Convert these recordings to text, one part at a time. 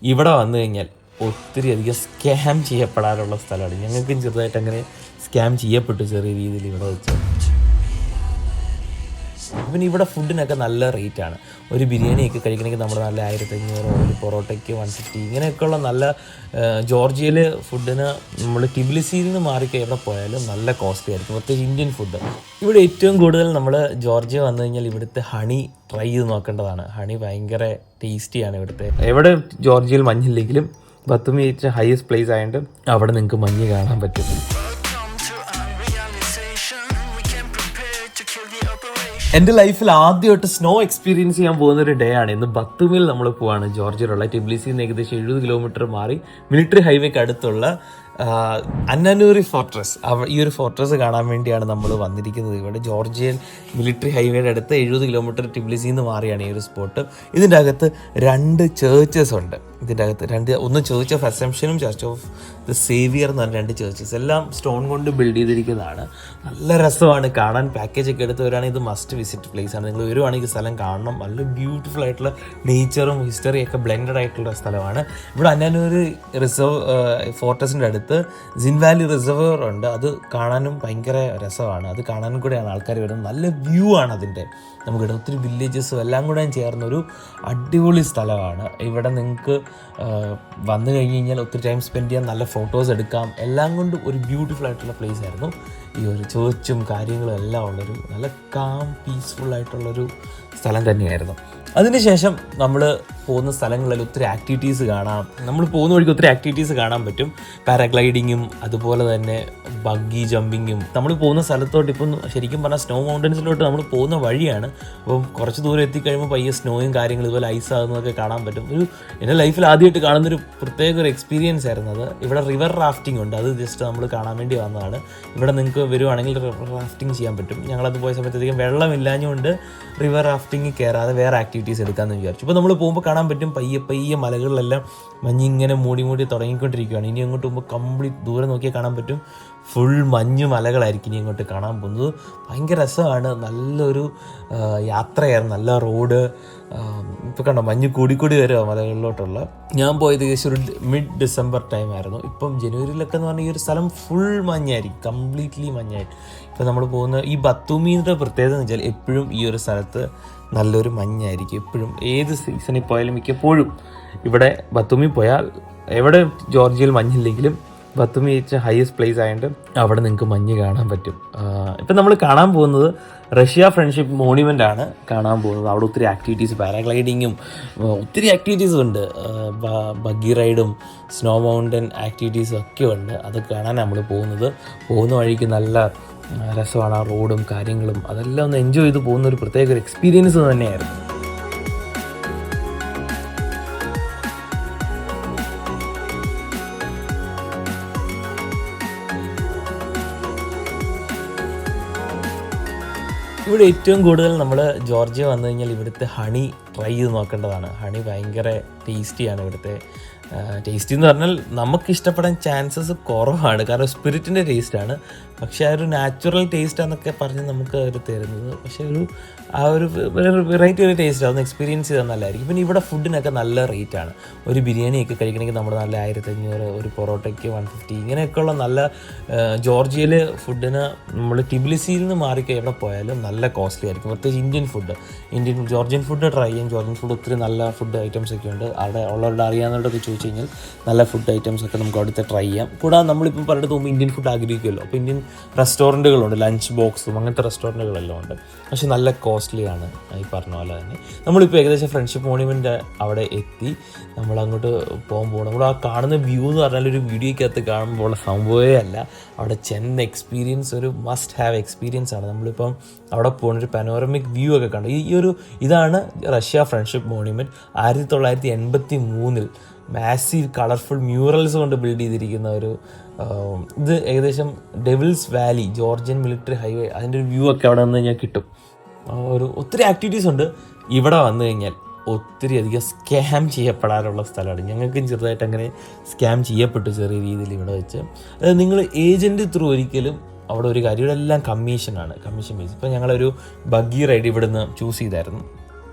ഇവിടെ വന്നു കഴിഞ്ഞാൽ ഒത്തിരി അധികം സ്കാം ചെയ്യപ്പെടാനുള്ള സ്ഥലമാണ്. ഞങ്ങൾക്കും ചെറുതായിട്ട് അങ്ങനെ സ്കാം ചെയ്യപ്പെട്ടു ചെറിയ രീതിയിൽ ഇവിടെ വെച്ച്. പിന്നെ ഇവിടെ ഫുഡിനൊക്കെ നല്ല റേറ്റാണ്. ഒരു ബിരിയാണിയൊക്കെ കഴിക്കണമെങ്കിൽ നമ്മൾ നല്ല 1500, ഒരു പൊറോട്ടയ്ക്ക് 150, ഇങ്ങനെയൊക്കെയുള്ള നല്ല ജോർജിയയിൽ ഫുഡിന് നമ്മൾ ടിബിലിസിയിൽ നിന്ന് മാറിക്കോ എവിടെ പോയാലും നല്ല കോസ്റ്റ്ലി ആയിരിക്കും, പ്രത്യേകിച്ച് ഇന്ത്യൻ ഫുഡ്. ഇവിടെ ഏറ്റവും കൂടുതൽ നമ്മൾ ജോർജിയ വന്നു കഴിഞ്ഞാൽ ഇവിടുത്തെ ഹണി ട്രൈ ചെയ്ത് നോക്കേണ്ടതാണ്. ഹണി ഭയങ്കര ടേസ്റ്റിയാണ് ഇവിടുത്തെ. എവിടെ ജോർജിയയിൽ മഞ്ഞില്ലെങ്കിലും ബത്തുമി ഏറ്റവും ഹയസ്റ്റ് പ്ലേസ് ആയതുകൊണ്ട് അവിടെ നിങ്ങൾക്ക് മഞ്ഞ് കാണാൻ പറ്റും. എൻ്റെ ലൈഫിൽ ആദ്യമായിട്ട് സ്നോ എക്സ്പീരിയൻസ് ചെയ്യാൻ പോകുന്ന ഒരു ഡേ ആണ് ഇന്ന്. ബത്തുമിൽ നമ്മൾ പോവാണ്. ജോർജിയയിലുള്ള ടിബ്ലിസിയിൽ നിന്ന് ഏകദേശം 70 കിലോമീറ്റർ മാറി മിലിറ്ററി ഹൈവേക്ക് അടുത്തുള്ള അന്നനൂരി ഫോർട്രസ്. ഈ ഒരു ഫോർട്രസ് കാണാൻ വേണ്ടിയാണ് നമ്മൾ വന്നിരിക്കുന്നത്. ഇവിടെ ജോർജിയൻ മിലിറ്ററി ഹൈവേയുടെ അടുത്ത് 70 കിലോമീറ്റർ ടിബ്ലിസിയിൽ നിന്ന് മാറിയാണ് ഈ ഒരു സ്പോട്ട്. ഇതിൻ്റെ അകത്ത് 2 ചേർച്ചസ് ഉണ്ട്. ഇതിൻ്റെ അകത്ത് ഒന്ന് ചേർച്ച് ഓഫ് അസംഷനും ചർച്ച് ഓഫ് ദ സേവിയർ എന്ന് പറഞ്ഞ 2 ചേർച്ചസ്. എല്ലാം സ്റ്റോൺ കൊണ്ട് ബിൽഡ് ചെയ്തിരിക്കുന്നതാണ്. നല്ല രസമാണ് കാണാൻ. പാക്കേജ് ഒക്കെ എടുത്ത് വരികയാണെങ്കിൽ ഇത് മസ്റ്റ് വിസിറ്റ് പ്ലേസ് ആണ്. നിങ്ങൾ വരുവാണെങ്കിൽ സ്ഥലം കാണണം. നല്ല ബ്യൂട്ടിഫുൾ ആയിട്ടുള്ള നേച്ചറും ഹിസ്റ്ററിയൊക്കെ ബ്ലെൻഡഡ് ആയിട്ടുള്ള സ്ഥലമാണ്. ഇവിടെ അന്നനൂരി റിസർവ് ഫോർട്രസിൻ്റെ അടുത്ത് സിൻ വാലി റിസർവർ ഉണ്ട്. അത് കാണാനും ഭയങ്കര രസമാണ്. അത് കാണാനും കൂടെയാണ് ആൾക്കാർ വരുന്നത്. നല്ല വ്യൂ ആണ് അതിൻ്റെ. നമുക്കിവിടെ ഒത്തിരി വില്ലേജസും എല്ലാം കൂടെ ചേർന്നൊരു അടിപൊളി സ്ഥലമാണ്. ഇവിടെ നിങ്ങൾക്ക് വന്നു കഴിഞ്ഞ് കഴിഞ്ഞാൽ ഒത്തിരി ടൈം സ്പെൻഡ് ചെയ്യാൻ, നല്ല ഫോട്ടോസ് എടുക്കാം. എല്ലാം കൊണ്ടും ഒരു ബ്യൂട്ടിഫുൾ ആയിട്ടുള്ള പ്ലേസ് ആയിരുന്നു. ഈ ഒരു ചേർച്ചും കാര്യങ്ങളും എല്ലാം ഉള്ളൊരു നല്ല കാം പീസ്ഫുൾ ആയിട്ടുള്ളൊരു സ്ഥലം തന്നെയായിരുന്നു. അതിനുശേഷം നമ്മൾ പോകുന്ന സ്ഥലങ്ങളിൽ ഒത്തിരി ആക്ടിവിറ്റീസ് കാണാം. നമ്മൾ പോകുന്ന വഴിക്ക് ഒത്തിരി ആക്ടിവിറ്റീസ് കാണാൻ പറ്റും. പാരാഗ്ലൈഡിങ്ങും അതുപോലെ തന്നെ ബഗ്ഗി ജമ്പിങ്ങും. നമ്മൾ പോകുന്ന സ്ഥലത്തോട്ട് ഇപ്പം ശരിക്കും പറഞ്ഞാൽ സ്നോ മൗണ്ടൻസിലോട്ട് നമ്മൾ പോകുന്ന വഴിയാണ്. അപ്പം കുറച്ച് ദൂരം എത്തിക്കഴിയുമ്പോൾ പയ്യെ സ്നോയും കാര്യങ്ങളും ഇതുപോലെ ഐസ് ആകുന്നതൊക്കെ കാണാൻ പറ്റും. എൻ്റെ ലൈഫിൽ ആദ്യമായിട്ട് കാണുന്നൊരു പ്രത്യേക ഒരു എക്സ്പീരിയൻസ് ആയിരുന്നു അത്. ഇവിടെ റിവർ റാഫ്റ്റിംഗ് ഉണ്ട്. അത് ജസ്റ്റ് നമ്മൾ കാണാൻ വേണ്ടി വന്നതാണ്. ഇവിടെ നിങ്ങൾക്ക് വരുവാണെങ്കിൽ റിവർ റാഫ്റ്റിംഗ് ചെയ്യാൻ പറ്റും. ഞങ്ങളത് പോയ സമയത്തധികം വെള്ളമില്ലാഞ്ഞുകൊണ്ട് റിവർ റാഫ്റ്റിംഗ് കയറാതെ വേറെ ആക്ടിവിറ്റീസ് എടുക്കാമെന്ന് വിചാരിച്ചു. ഇപ്പോൾ നമ്മൾ പോകുമ്പോൾ കാണാൻ പറ്റും പയ്യെ മലകളിലെല്ലാം മഞ്ഞിങ്ങനെ മൂടി തുടങ്ങിക്കൊണ്ടിരിക്കുകയാണ്. ഇനി അങ്ങോട്ട് പോകുമ്പോൾ കംപ്ലീറ്റ് ദൂരെ നോക്കിയാൽ കാണാൻ പറ്റും ഫുൾ മഞ്ഞ് മലകളായിരിക്കും ഇനി അങ്ങോട്ട് കാണാൻ പോകുന്നത്. ഭയങ്കര രസമാണ്. നല്ലൊരു യാത്രയായിരുന്നു. നല്ല റോഡ്. ഇപ്പോൾ കണ്ടോ മഞ്ഞ് കൂടിക്കൂടി വരുമോ മലകളിലോട്ടുള്ള. ഞാൻ പോയത് ഏകദേശം ഒരു മിഡ് ഡിസംബർ ടൈം ആയിരുന്നു. ഇപ്പം ജനുവരിയിലൊക്കെ എന്ന് പറഞ്ഞാൽ ഈ ഒരു സ്ഥലം ഫുൾ മഞ്ഞായിരിക്കും, കംപ്ലീറ്റ്ലി മഞ്ഞായിരിക്കും. ഇപ്പോൾ നമ്മൾ പോകുന്ന ഈ ബത്തുമിയുടെ പ്രത്യേകത എന്ന് വെച്ചാൽ എപ്പോഴും ഈ ഒരു സ്ഥലത്ത് നല്ലൊരു മഞ്ഞായിരിക്കും. എപ്പോഴും ഏത് സീസണിൽ പോയാലും മിക്കപ്പോഴും ഇവിടെ ബത്തുമി പോയാൽ എവിടെ ജോർജിയയിൽ മഞ്ഞില്ലെങ്കിലും ബത്തുമി ഏറ്റവും ഹയസ്റ്റ് പ്ലേസ് ആയതുകൊണ്ട് അവിടെ നിങ്ങൾക്ക് മഞ്ഞ് കാണാൻ പറ്റും. ഇപ്പം നമ്മൾ കാണാൻ പോകുന്നത് റഷ്യ ഫ്രണ്ട്ഷിപ്പ് മോണ്യുമെൻ്റ് ആണ് കാണാൻ പോകുന്നത്. അവിടെ ഒത്തിരി ആക്ടിവിറ്റീസ്, പാരാഗ്ലൈഡിങ്ങും ഒത്തിരി ആക്ടിവിറ്റീസും ഉണ്ട്. ബഗ്ഗി റൈഡും സ്നോ മൗണ്ടൻ ആക്ടിവിറ്റീസും ഒക്കെ ഉണ്ട്. അതൊക്കെ കാണാൻ നമ്മൾ പോകുന്ന വഴിക്ക് നല്ല രസമാണ്. ആ റോഡും കാര്യങ്ങളും അതെല്ലാം ഒന്ന് എൻജോയ് ചെയ്ത് പോകുന്ന ഒരു പ്രത്യേക ഒരു എക്സ്പീരിയൻസ് തന്നെയായിരുന്നു. ഇവിടെ ഏറ്റവും കൂടുതൽ നമ്മൾ ജോർജിയ വന്നു കഴിഞ്ഞാൽ ഇവിടുത്തെ ഹണി ട്രൈ ചെയ്ത് നോക്കേണ്ടതാണ്. ഹണി ഭയങ്കര ടേസ്റ്റിയാണ് ഇവിടുത്തെ. ടേസ്റ്റി എന്ന് പറഞ്ഞാൽ നമുക്ക് ഇഷ്ടപ്പെടാൻ ചാൻസസ് കുറവാണ്, കാരണം സ്പിരിറ്റിൻ്റെ ടേസ്റ്റാണ്. പക്ഷേ ആ ഒരു നാച്ചുറൽ ടേസ്റ്റാന്നൊക്കെ പറഞ്ഞ് നമുക്ക് അവർ തരുന്നത്. പക്ഷേ ആ ഒരു വെറൈറ്റി ഒരു ടേസ്റ്റ് അതൊന്ന് എക്സ്പീരിയൻസ് ചെയ്താൽ നല്ലതായിരിക്കും. പിന്നെ ഇവിടെ ഫുഡിനൊക്കെ നല്ല റേറ്റാണ്. ഒരു ബിരിയാണിയൊക്കെ കഴിക്കണമെങ്കിൽ നമ്മൾ നല്ല 1500, ഒരു പൊറോട്ടയ്ക്ക് 150, ഇങ്ങനെയൊക്കെയുള്ള നല്ല ജോർജിയയിൽ ഫുഡിന് നമ്മൾ ടിബിലിസിയിൽ നിന്ന് മാറിക്കോ എവിടെ പോയാലും നല്ല കോസ്റ്റ്ലി ആയിരിക്കും, പ്രത്യേകിച്ച് ജോർജിയൻ ഫുഡ് ട്രൈ ചെയ്യാം. ജോർജിയൻ ഫുഡ് ഒത്തിരി നല്ല ഫുഡ് ഐറ്റംസ് ഒക്കെ ഉണ്ട്. അവിടെ ഉള്ളവരുടെ അറിയാവുന്നവരോടൊക്കെ ചോദിച്ചു കഴിഞ്ഞാൽ നല്ല ഫുഡ് ഐറ്റംസ് ഒക്കെ നമുക്ക് അവിടുത്തെ ട്രൈ ചെയ്യാം. കൂടാതെ നമ്മളിപ്പം പലയിടത്ത് പോകുമ്പോൾ ഇന്ത്യൻ ഫുഡ് ആഗ്രഹിക്കുമല്ലോ. അപ്പോൾ ഇന്ത്യൻ റെസ്റ്റോറൻറ്റുകളുണ്ട്, ലഞ്ച് ബോക്സും അങ്ങനത്തെ റെസ്റ്റോറൻറ്റുകളെല്ലാം ഉണ്ട്. പക്ഷെ നല്ല കോസ്റ്റ്ലിയാണ് ഈ പറഞ്ഞ പോലെ തന്നെ. നമ്മളിപ്പോൾ ഏകദേശം ഫ്രണ്ട്ഷിപ്പ് മോണ്യുമെൻ്റ് അവിടെ എത്തി. നമ്മളങ്ങോട്ട് പോകാൻ നമ്മൾ ആ കാണുന്ന വ്യൂ എന്ന് പറഞ്ഞാൽ ഒരു വീഡിയോയ്ക്കകത്ത് കാണുമ്പോൾ ഉള്ള സംഭവമേ അല്ല. അവിടെ ചെന്ന എക്സ്പീരിയൻസ് ഒരു മസ്റ്റ് ഹാവ് എക്സ്പീരിയൻസ് ആണ്. നമ്മളിപ്പം അവിടെ പോകുന്നൊരു പനോറമിക് വ്യൂ ഒക്കെ കണ്ടു. ഇതാണ് Russia friendship monument. 1983 massive colourful murals കൊണ്ട് ബിൽഡ് ചെയ്തിരിക്കുന്ന ഇത് ഏകദേശം Devil's Valley, Georgian Military Highway, അതിൻ്റെ ഒരു വ്യൂ ഒക്കെ അവിടെ വന്നു കഴിഞ്ഞാൽ കിട്ടും. ഒത്തിരി ആക്ടിവിറ്റീസ് ഉണ്ട്. ഇവിടെ വന്നു കഴിഞ്ഞാൽ ഒത്തിരി അധികം സ്കാം ചെയ്യപ്പെടാനുള്ള സ്ഥലമാണ്. ഞങ്ങൾക്കും ചെറുതായിട്ട് അങ്ങനെ സ്കാം ചെയ്യപ്പെട്ടു ചെറിയ രീതിയിൽ ഇവിടെ വെച്ച്. അതായത് നിങ്ങൾ ഏജൻറ്റ് ത്രൂ ഒരിക്കലും അവിടെ ഒരു കാര്യം, ഇവിടെ എല്ലാം കമ്മീഷൻ ബേസ്. ഇപ്പോൾ ഞങ്ങളൊരു ബഗ്ഗി റൈഡ് ഇവിടുന്ന് ചൂസ് ചെയ്തായിരുന്നു.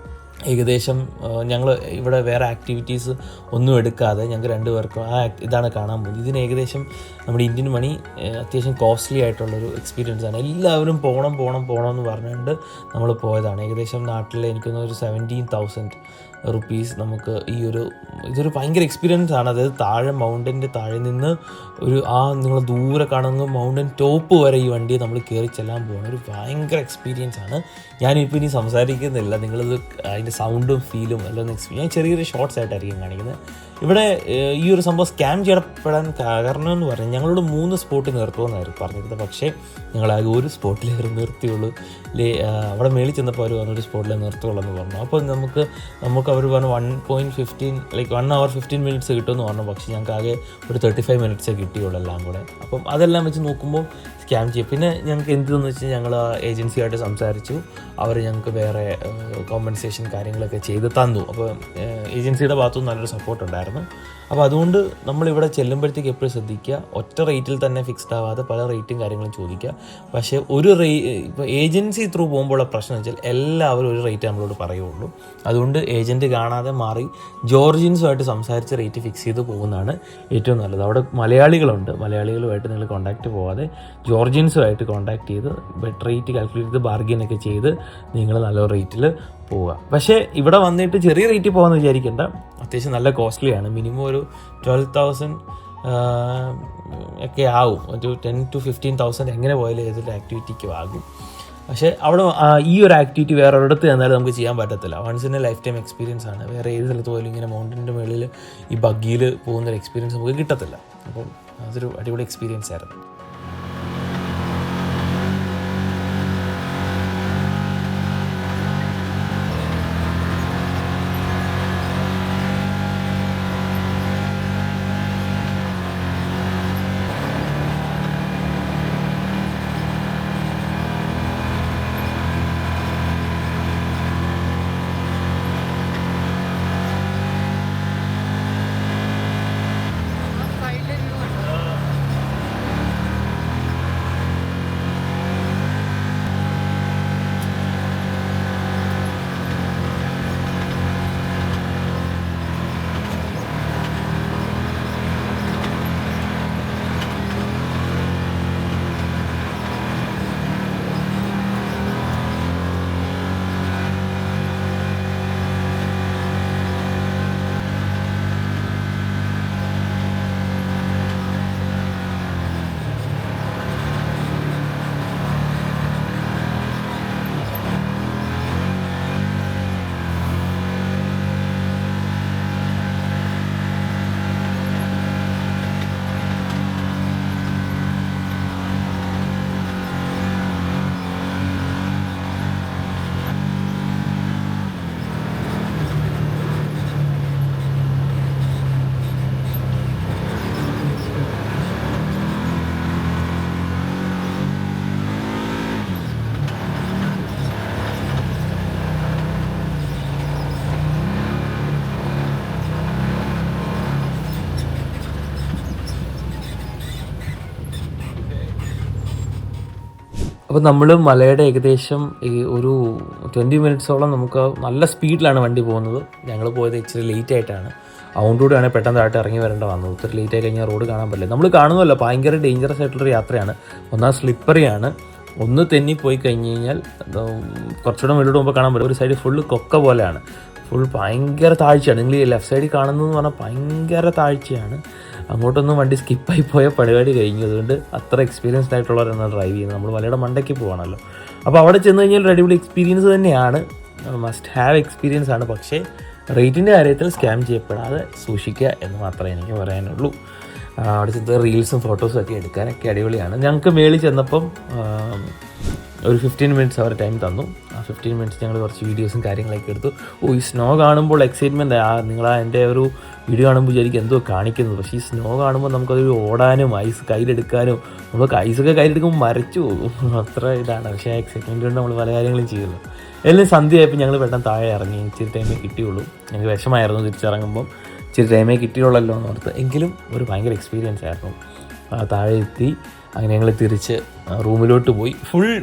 ഏകദേശം ഞങ്ങൾ ഇവിടെ വേറെ ആക്ടിവിറ്റീസ് ഒന്നും എടുക്കാതെ ഞങ്ങൾക്ക് 2 പേർക്കും ഇതാണ് കാണാൻ പോകുന്നത്. ഇതിന് ഏകദേശം നമ്മുടെ ഇന്ത്യൻ മണി അത്യാവശ്യം കോസ്റ്റ്ലി ആയിട്ടുള്ളൊരു എക്സ്പീരിയൻസ് ആണ്. എല്ലാവരും പോകണം എന്ന് പറഞ്ഞുകൊണ്ട് നമ്മൾ പോയതാണ്. ഏകദേശം നാട്ടിൽ എനിക്കൊന്ന് ഒരു 17,000 റുപ്പീസ് നമുക്ക് ഇതൊരു ഭയങ്കര എക്സ്പീരിയൻസ് ആണ്. അതായത് താഴെ മൗണ്ടൻ്റെ താഴെ നിന്ന് നിങ്ങൾ ദൂരെ കാണുന്ന മൗണ്ടൻ ടോപ്പ് വരെ ഈ വണ്ടിയെ നമ്മൾ കയറി ചെല്ലാൻ പോകുന്ന ഒരു ഭയങ്കര എക്സ്പീരിയൻസ് ആണ്. ഞാനിപ്പോൾ ഇനി സംസാരിക്കുന്നില്ല, നിങ്ങളിത് അതിൻ്റെ സൗണ്ടും ഫീലും എല്ലാം ഞാൻ ചെറിയൊരു ഷോർട്സ് ആയിട്ടായിരിക്കും കാണിക്കുന്നത്. ഇവിടെ ഈ ഒരു സംഭവം സ്കാം ചെയ്യപ്പെടാൻ കാരണം എന്ന് പറഞ്ഞാൽ ഞങ്ങളോട് 3 സ്പോട്ട് നിർത്തുമെന്നായിരുന്നു പറഞ്ഞിരുന്നത്. പക്ഷേ ഞങ്ങളാകെ ഒരു സ്പോട്ടിലേ നിർത്തിയുള്ളൂ. അവിടെ മേളിൽ ചെന്നപ്പോൾ അവർ പറഞ്ഞൊരു സ്പോട്ടിലേ നിർത്തുള്ളൂ എന്ന് പറഞ്ഞു. അപ്പോൾ നമുക്ക് അവർ പറഞ്ഞു 1.15 1 hour 15 minutes കിട്ടുമെന്ന് പറഞ്ഞു. പക്ഷേ ഞങ്ങൾക്ക് ആകെ ഒരു 35 minutes കിട്ടിയുള്ളൂ എല്ലാം കൂടെ. അപ്പം അതെല്ലാം വെച്ച് നോക്കുമ്പോൾ സ്കാം ചെയ്യും. പിന്നെ ഞങ്ങൾക്ക് എന്തെന്ന് വെച്ചാൽ ഞങ്ങൾ ഏജൻസിയായിട്ട് സംസാരിച്ചു. അവർ ഞങ്ങൾക്ക് വേറെ കോമ്പൻസേഷൻ കാര്യങ്ങളൊക്കെ ചെയ്ത് തന്നു. അപ്പോൾ ഏജൻസിയുടെ ഭാഗത്തുനിന്ന് നല്ലൊരു സപ്പോർട്ട് ഉണ്ടായിരുന്നു. അപ്പോൾ അതുകൊണ്ട് നമ്മളിവിടെ ചെല്ലുമ്പോഴത്തേക്ക് എപ്പോഴും ശ്രദ്ധിക്കുക, ഒറ്റ റേറ്റിൽ തന്നെ ഫിക്സ്ഡ് ആവാതെ പല റേറ്റും കാര്യങ്ങളും ചോദിക്കുക. പക്ഷേ ഇപ്പോൾ ഏജൻസി ത്രൂ പോകുമ്പോഴുള്ള പ്രശ്നം വെച്ചാൽ എല്ലാവരും ഒരു റേറ്റ് നമ്മളോട് പറയുള്ളൂ. അതുകൊണ്ട് ഏജൻറ്റ് കാണാതെ മാറി ജോർജിയൻസുമായിട്ട് സംസാരിച്ച് റേറ്റ് ഫിക്സ് ചെയ്ത് പോകുന്നതാണ് ഏറ്റവും നല്ലത്. അവിടെ മലയാളികളുമായിട്ട് നിങ്ങൾ കോൺടാക്റ്റ് പോവാതെ ജോർജിയൻസുമായിട്ട് കോൺടാക്ട് ചെയ്ത് ബെറ്റർ റേറ്റ് കാൽക്കുലേറ്റ് ചെയ്ത് ബാർഗെയിനൊക്കെ ചെയ്ത് നിങ്ങൾ നല്ല റേറ്റിൽ പോവുക. പക്ഷേ ഇവിടെ വന്നിട്ട് ചെറിയ റേറ്റിൽ പോകാമെന്ന് വിചാരിക്കേണ്ട, അത്യാവശ്യം നല്ല കോസ്റ്റ്ലിയാണ്. മിനിമം ഒരു 12,000 ഒക്കെ ആവും. ഒരു 10,000 to 15,000 എങ്ങനെ പോയാലും ഏതൊരു ആക്ടിവിറ്റിക്കും ആകും. പക്ഷേ അവിടെ ഈ ഒരു ആക്ടിവിറ്റി വേറെ ഒരിടത്ത് ചെന്നാലും നമുക്ക് ചെയ്യാൻ പറ്റത്തില്ല. Once in a lifetime experience ആണ്. വേറെ ഏത് സ്ഥലത്ത് പോയാലും ഇങ്ങനെ മൗണ്ടൻ്റെ മുകളിൽ ഈ ബഗ്ഗിയിൽ പോകുന്നൊരു എക്സ്പീരിയൻസ് നമുക്ക് കിട്ടത്തില്ല. അപ്പം അതൊരു അടിപൊളി എക്സ്പീരിയൻസ് ആയിരുന്നു. അപ്പോൾ നമ്മൾ മലയുടെ ഏകദേശം ഈ ഒരു 20 മിനിറ്റ്സോളം നമുക്ക് നല്ല സ്പീഡിലാണ് വണ്ടി പോകുന്നത്. ഞങ്ങൾ പോയത് ഇച്ചിരി ലേറ്റ് ആയിട്ടാണ്. അതുകൊണ്ടുകൂടിയാണ് പെട്ടെന്ന് താഴോട്ട് ഇറങ്ങി വരേണ്ട വന്നത്. ഒത്തിരി ലേറ്റ് ആയി കഴിഞ്ഞാൽ റോഡ് കാണാൻ പറ്റില്ല. നമ്മൾ കാണുന്നതല്ല, ഭയങ്കര ഡേഞ്ചറസ് ആയിട്ടുള്ളൊരു യാത്രയാണ്. ഒന്നാം സ്ലിപ്പറിയാണ്. ഒന്ന് തെന്നിപ്പോയി കഴിഞ്ഞ് കഴിഞ്ഞാൽ കുറച്ചുകൂടെ മുന്നോട്ട് പോകുമ്പോൾ കാണാൻ പറ്റും. ഒരു സൈഡ് ഫുള്ള് കൊക്ക പോലെയാണ്, ഫുൾ ഭയങ്കര താഴ്ചയാണ്. നിങ്ങൾ ഈ ലെഫ്റ്റ് സൈഡിൽ കാണുന്നതെന്ന് പറഞ്ഞാൽ ഭയങ്കര താഴ്ചയാണ്. അങ്ങോട്ടൊന്നും വണ്ടി സ്കിപ്പായി പോയ പരിപാടി കഴിഞ്ഞു. അതുകൊണ്ട് അത്ര എക്സ്പീരിയൻസ്ഡ് ആയിട്ടുള്ളവരാണ് ഡ്രൈവ് ചെയ്യുന്നത്. നമ്മൾ മലയുടെ മണ്ടയ്ക്ക് പോകണമല്ലോ. അപ്പോൾ അവിടെ ചെന്ന് കഴിഞ്ഞാൽ ഒരു അടിപൊളി എക്സ്പീരിയൻസ് തന്നെയാണ്, മസ്റ്റ് ഹാവ് എക്സ്പീരിയൻസ് ആണ്. പക്ഷേ റേറ്റിൻ്റെ കാര്യത്തിൽ സ്കാം ചെയ്യപ്പെടാതെ സൂക്ഷിക്കുക എന്ന് മാത്രമേ എനിക്ക് പറയാനുള്ളൂ. അവിടെ ചെന്ന് റീൽസും ഫോട്ടോസും ഒക്കെ എടുക്കാനൊക്കെ അടിപൊളിയാണ്. ഞങ്ങൾക്ക് മേളിൽ ചെന്നപ്പം ഒരു 15 മിനിറ്റ്സ് അവർ ടൈം തന്നു. ആ 15 മിനിറ്റ്സ് ഞങ്ങൾ കുറച്ച് വീഡിയോസും കാര്യങ്ങളൊക്കെ എടുത്തു. ഈ സ്നോ കാണുമ്പോൾ എക്സൈറ്റ്മെൻറ്റ്, നിങ്ങൾ എൻ്റെ ഒരു വീഡിയോ കാണുമ്പോൾ വിചാരിക്കും എന്തോ കാണിക്കുന്നത്. പക്ഷേ ഈ സ്നോ കാണുമ്പോൾ നമുക്കതൊരു ഓടാനും ഐസ് കയ്യിലെടുക്കാനും, നമുക്ക് ഐസൊക്കെ കയ്യിലെടുക്കുമ്പോൾ മരച്ചു പോകും, അത്ര ഇതാണ്. പക്ഷേ ആ എക്സൈറ്റ്മെൻറ്റ് കൊണ്ട് നമ്മൾ പല കാര്യങ്ങളും ചെയ്യുന്നു. എല്ലാം സന്ധ്യയായപ്പോൾ ഞങ്ങൾ പെട്ടെന്ന് താഴെ ഇറങ്ങി. ഇച്ചിരി ടൈമേ കിട്ടിയുള്ളൂ. ഞങ്ങൾക്ക് വിഷമായിരുന്നു തിരിച്ചിറങ്ങുമ്പം, ഇച്ചിരി ടൈമേ കിട്ടിയുള്ളല്ലോ എന്ന് ഓർത്ത്. എങ്കിലും ഒരു ഭയങ്കര എക്സ്പീരിയൻസ് ആയിരുന്നു. താഴെ എത്തി അങ്ങനെ ഞങ്ങൾ തിരിച്ച് റൂമിലോട്ട് പോയി.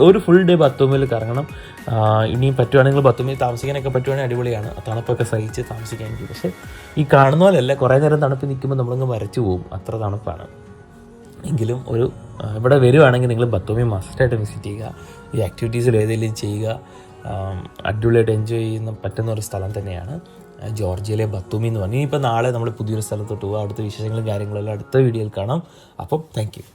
ഒരു ഫുൾ ഡേ ബത്തോമിൽ കറങ്ങണം. ഇനിയും പറ്റുവാണെങ്കിൽ ബത്തോമിൽ താമസിക്കാനൊക്കെ പറ്റുവാണെങ്കിൽ അടിപൊളിയാണ്. തണുപ്പൊക്കെ സഹിച്ച് താമസിക്കാൻ എനിക്ക്. പക്ഷേ ഈ കാണുന്ന പോലെയല്ല, കുറേ നേരം തണുപ്പ് നിൽക്കുമ്പോൾ നമ്മളങ്ങ് മരച്ചു പോകും, അത്ര തണുപ്പാണ്. എങ്കിലും ഇവിടെ വരുവാണെങ്കിൽ നിങ്ങൾ ബത്തോമി മസ്റ്റായിട്ട് വിസിറ്റ് ചെയ്യുക. ഈ ആക്ടിവിറ്റീസിൽ ഏതെങ്കിലും ചെയ്യുക. അടിപൊളിയായിട്ട് എൻജോയ് ചെയ്യുന്ന പറ്റുന്ന ഒരു സ്ഥലം തന്നെയാണ് ജോർജിയയിലെ ബത്തോമി എന്ന് പറഞ്ഞു. ഇനിയിപ്പോൾ നാളെ നമ്മൾ പുതിയൊരു സ്ഥലത്തോട്ട് പോകുക. അടുത്ത വിശേഷങ്ങളും കാര്യങ്ങളെല്ലാം അടുത്ത വീഡിയോയിൽ കാണാം. അപ്പം താങ്ക് യു.